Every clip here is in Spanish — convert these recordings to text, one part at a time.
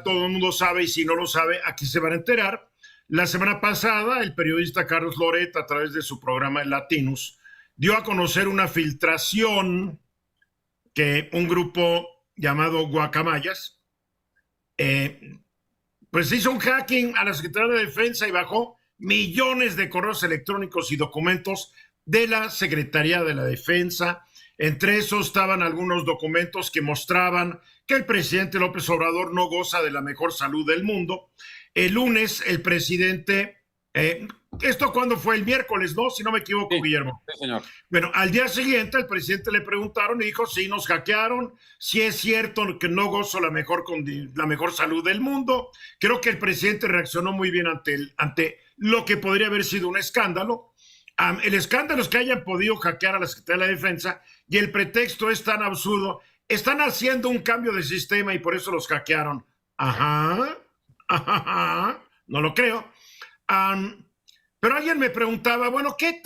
todo el mundo sabe, y si no lo sabe, aquí se van a enterar. La semana pasada, el periodista Carlos Loret, a través de su programa El Latinus, dio a conocer una filtración que un grupo llamado Guacamayas, pues hizo un hacking a la Secretaría de Defensa y bajó millones de correos electrónicos y documentos de la Secretaría de la Defensa. Entre esos estaban algunos documentos que mostraban que el presidente López Obrador no goza de la mejor salud del mundo. El lunes, el presidente, ¿esto cuándo fue? El miércoles, ¿no? Si no me equivoco, sí, Guillermo. Sí, señor. Bueno, al día siguiente, al presidente le preguntaron y dijo, sí, nos hackearon, sí es cierto que no gozo la mejor salud del mundo. Creo que el presidente reaccionó muy bien ante lo que podría haber sido un escándalo. El escándalo es que hayan podido hackear a la Secretaría de la Defensa y el pretexto es tan absurdo. Están haciendo un cambio de sistema y por eso los hackearon. Ajá, no lo creo. Pero alguien me preguntaba, bueno, ¿qué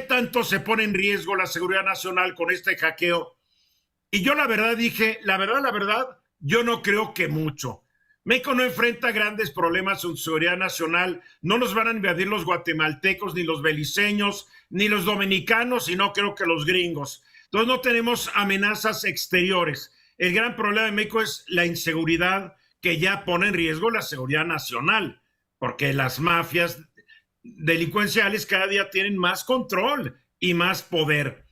tanto se pone en riesgo la seguridad nacional con este hackeo? Y yo la verdad dije, la verdad, yo no creo que mucho. México no enfrenta grandes problemas en seguridad nacional, no nos van a invadir los guatemaltecos, ni los beliceños, ni los dominicanos, y no creo que los gringos. Entonces no tenemos amenazas exteriores. El gran problema de México es la inseguridad que ya pone en riesgo la seguridad nacional, porque las mafias delincuenciales cada día tienen más control y más poder.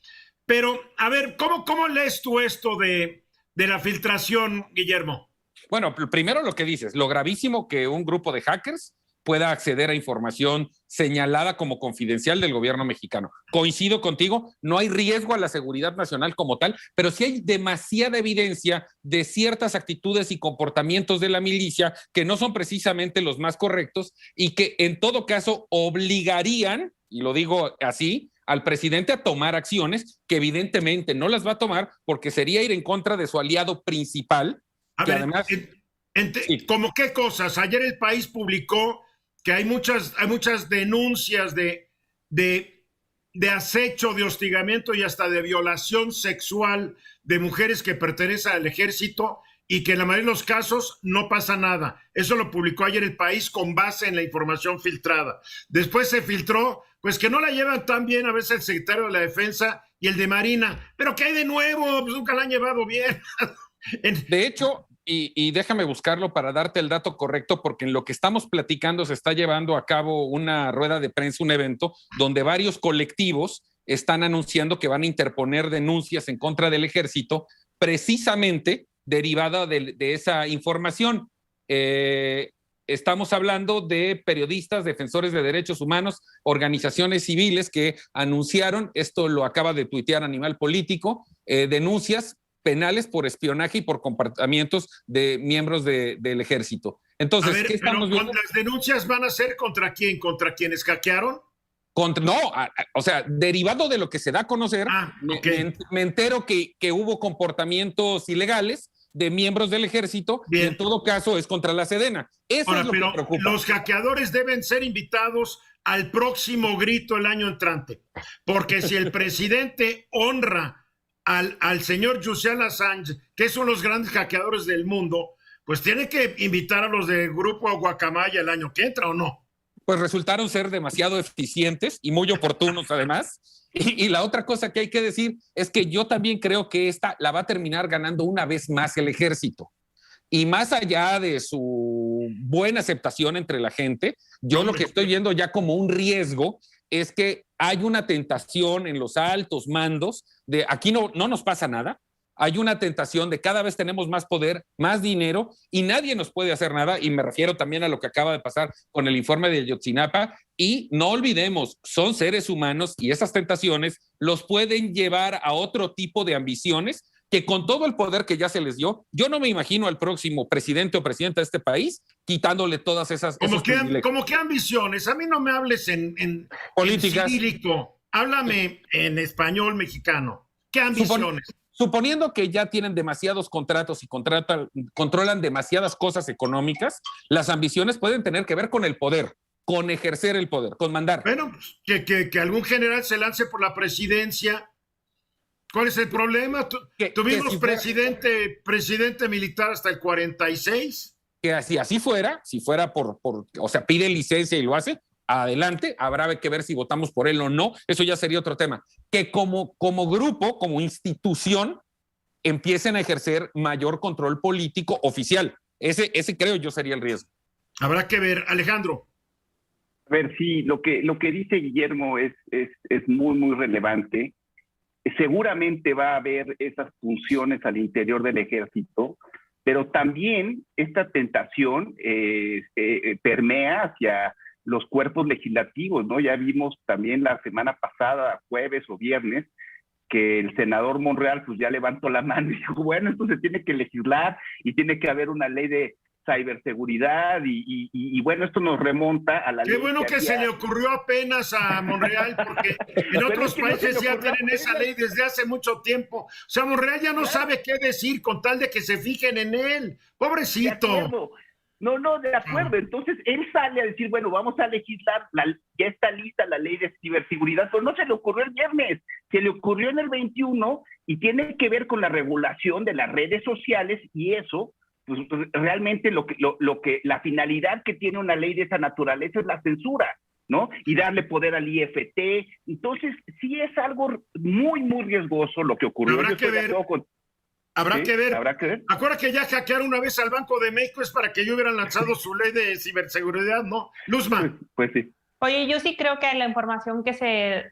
Pero, a ver, ¿cómo lees tú esto de la filtración, Guillermo? Bueno, primero lo que dices, lo gravísimo que un grupo de hackers pueda acceder a información señalada como confidencial del gobierno mexicano. Coincido contigo, no hay riesgo a la seguridad nacional como tal, pero sí hay demasiada evidencia de ciertas actitudes y comportamientos de la milicia que no son precisamente los más correctos y que en todo caso obligarían, y lo digo así, al presidente a tomar acciones que evidentemente no las va a tomar porque sería ir en contra de su aliado principal. A ver, además, sí. ¿Cómo qué cosas? Ayer El País publicó que hay muchas denuncias de acecho, de hostigamiento y hasta de violación sexual de mujeres que pertenecen al ejército y que en la mayoría de los casos no pasa nada. Eso lo publicó ayer El País con base en la información filtrada. Después se filtró, pues que no la llevan tan bien a veces el secretario de la Defensa y el de Marina. ¿Pero qué hay de nuevo? Pues nunca la han llevado bien. De hecho, y déjame buscarlo para darte el dato correcto, porque en lo que estamos platicando se está llevando a cabo una rueda de prensa, un evento, donde varios colectivos están anunciando que van a interponer denuncias en contra del ejército, precisamente derivada de esa información. Estamos hablando de periodistas, defensores de derechos humanos, organizaciones civiles que anunciaron, esto lo acaba de tuitear Animal Político, denuncias penales por espionaje y por comportamientos de miembros del ejército. Entonces, ver, ¿qué estamos viendo? ¿Las denuncias van a ser contra quién? ¿Contra quienes hackearon? O sea, derivado de lo que se da a conocer, okay. me entero que hubo comportamientos ilegales de miembros del ejército. Bien. Y en todo caso es contra la Sedena. Eso es lo que preocupa. Los hackeadores deben ser invitados al próximo grito el año entrante, porque si el presidente honra al señor Julian Assange, que es uno de los grandes hackeadores del mundo, pues tiene que invitar a los del grupo Guacamaya el año que entra, ¿o no? Pues resultaron ser demasiado eficientes y muy oportunos además. Y la otra cosa que hay que decir es que yo también creo que esta la va a terminar ganando una vez más el ejército. Y más allá de su buena aceptación entre la gente, yo lo que estoy viendo ya como un riesgo es que hay una tentación en los altos mandos de aquí no nos pasa nada. Hay una tentación de cada vez tenemos más poder, más dinero y nadie nos puede hacer nada. Y me refiero también a lo que acaba de pasar con el informe de Ayotzinapa. Y no olvidemos, son seres humanos y esas tentaciones los pueden llevar a otro tipo de ambiciones que con todo el poder que ya se les dio, yo no me imagino al próximo presidente o presidenta de este país quitándole todas esas... ¿Cómo qué ambiciones? A mí no me hables en políticas. En cirílico. Háblame en español mexicano. ¿Qué ambiciones? Suponiendo que ya tienen demasiados contratos y controlan demasiadas cosas económicas, las ambiciones pueden tener que ver con el poder, con ejercer el poder, con mandar. Bueno, que algún general se lance por la presidencia. ¿Cuál es el problema? Tuvimos presidente militar hasta el 46. que si así fuera, si fuera o sea, pide licencia y lo hace, adelante, habrá que ver si votamos por él o no, eso ya sería otro tema. Que como grupo, como institución, empiecen a ejercer mayor control político oficial. Ese creo yo sería el riesgo. Habrá que ver. Alejandro. A ver, sí, lo que dice Guillermo es muy, muy relevante. Seguramente va a haber esas funciones al interior del ejército, pero también esta tentación permea hacia los cuerpos legislativos, ¿no? Ya vimos también la semana pasada, jueves o viernes, que el senador Monreal pues ya levantó la mano y dijo, bueno, esto se tiene que legislar y tiene que haber una ley de ciberseguridad y bueno, esto nos remonta a la ley. Qué bueno que se le ocurrió apenas a Monreal, porque en otros países ya tienen esa ley desde hace mucho tiempo. O sea, Monreal ya no sabe qué decir con tal de que se fijen en él. Pobrecito. De acuerdo. Entonces, él sale a decir, bueno, vamos a legislar, ya está lista la ley de ciberseguridad, pero no se le ocurrió el viernes, se le ocurrió en el 21 y tiene que ver con la regulación de las redes sociales y eso, pues realmente la finalidad que tiene una ley de esa naturaleza es la censura, ¿no? Y darle poder al IFT. Entonces, sí es algo muy, muy riesgoso lo que ocurrió. Habrá que ver. Habrá que ver. Acuérdate que ya hackearon una vez al Banco de México, es para que ellos hubieran lanzado su ley de ciberseguridad, ¿no? Luzma. Pues sí. Oye, yo sí creo que la información que se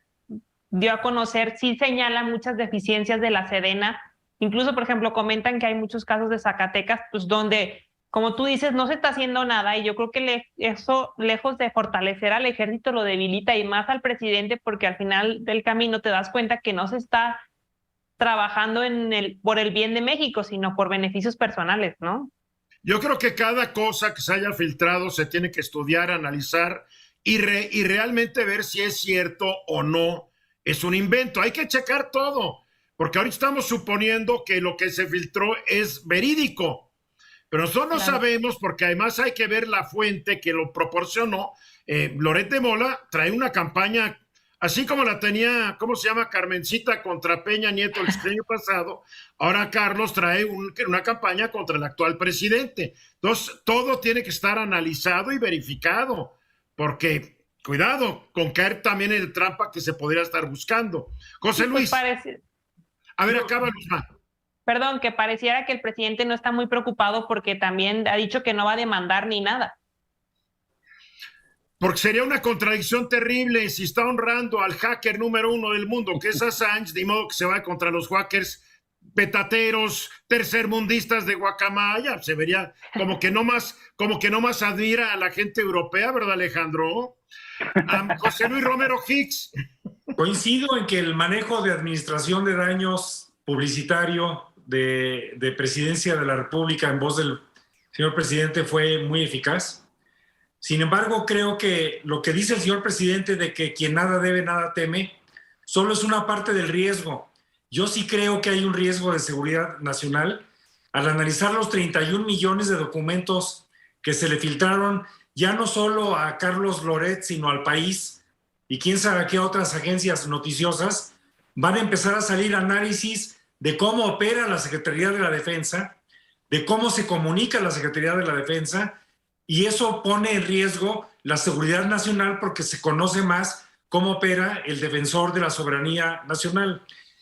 dio a conocer sí señala muchas deficiencias de la Sedena. Incluso, por ejemplo, comentan que hay muchos casos de Zacatecas, pues donde, como tú dices, no se está haciendo nada y yo creo que eso, lejos de fortalecer al ejército, lo debilita y más al presidente, porque al final del camino te das cuenta que no se está trabajando por el bien de México, sino por beneficios personales, ¿no? Yo creo que cada cosa que se haya filtrado se tiene que estudiar, analizar y realmente ver si es cierto o no es un invento. Hay que checar todo, porque ahorita estamos suponiendo que lo que se filtró es verídico, pero nosotros no sabemos, porque además hay que ver la fuente que lo proporcionó. Loret de Mola trae una campaña así como la tenía, ¿cómo se llama? Carmencita contra Peña Nieto el año pasado. Ahora Carlos trae una campaña contra el actual presidente. Entonces, todo tiene que estar analizado y verificado, porque cuidado con caer también en el trampa que se podría estar buscando. José Luis. A ver, acaba, Luzma. Perdón, que pareciera que el presidente no está muy preocupado porque también ha dicho que no va a demandar ni nada. Porque sería una contradicción terrible si está honrando al hacker número 1 del mundo, que es Assange, de modo que se va contra los hackers petateros, tercermundistas de Guacamaya. Se vería como que no más admira a la gente europea, ¿verdad, Alejandro? José Luis Romero Hicks. Coincido en que el manejo de administración de daños publicitario de Presidencia de la República en voz del señor presidente fue muy eficaz. Sin embargo, creo que lo que dice el señor presidente de que quien nada debe, nada teme, solo es una parte del riesgo. Yo sí creo que hay un riesgo de seguridad nacional al analizar los 31 millones de documentos que se le filtraron ya no solo a Carlos Loret, sino al país, y quién sabe a qué otras agencias noticiosas. Van a empezar a salir análisis de cómo opera la Secretaría de la Defensa, de cómo se comunica la Secretaría de la Defensa, y eso pone en riesgo la seguridad nacional porque se conoce más cómo opera el defensor de la soberanía nacional.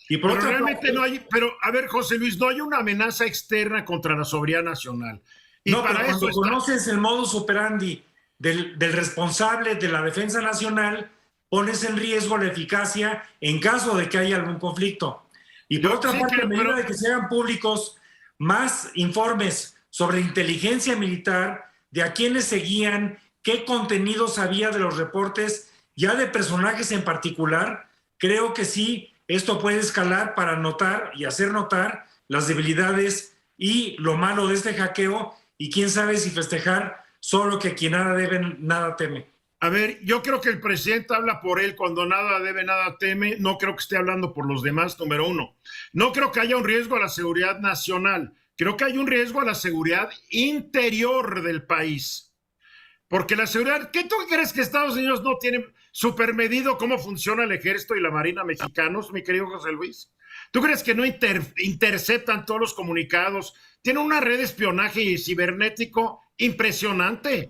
Y por pero realmente no hay, pero a ver, José Luis, no hay una amenaza externa contra la soberanía nacional. Y no, para pero eso cuando conoces el modus operandi del responsable de la defensa nacional, pones en riesgo la eficacia en caso de que haya algún conflicto. Y por otra parte, a medida de que se hagan públicos más informes sobre inteligencia militar, de a quiénes seguían, qué contenidos había de los reportes, ya de personajes en particular, creo que sí, esto puede escalar para notar y hacer notar las debilidades y lo malo de este hackeo, y quién sabe si festejar solo que quien nada debe, nada teme. A ver, yo creo que el presidente habla por él cuando nada debe, nada teme. No creo que esté hablando por los demás, número uno. No creo que haya un riesgo a la seguridad nacional. Creo que hay un riesgo a la seguridad interior del país. Porque la seguridad, ¿qué tú crees que Estados Unidos no tiene supermedido cómo funciona el ejército y la marina mexicanos, mi querido José Luis? ¿Tú crees que no interceptan todos los comunicados? Tienen una red de espionaje cibernético impresionante.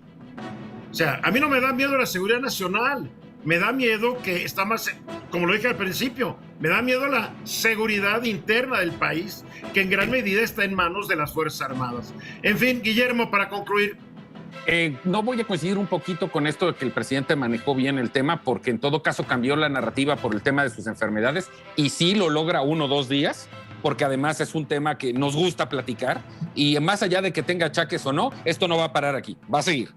O sea, a mí no me da miedo la seguridad nacional. Me da miedo que está más, como lo dije al principio, me da miedo la seguridad interna del país, que en gran medida está en manos de las Fuerzas Armadas. En fin, Guillermo, para concluir. No voy a coincidir un poquito con esto de que el presidente manejó bien el tema, porque en todo caso cambió la narrativa por el tema de sus enfermedades y sí lo logra 1 o 2 días, porque además es un tema que nos gusta platicar y más allá de que tenga achaques o no, esto no va a parar aquí, va a seguir.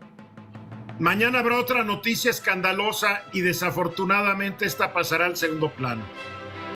Mañana habrá otra noticia escandalosa y desafortunadamente esta pasará al segundo plano.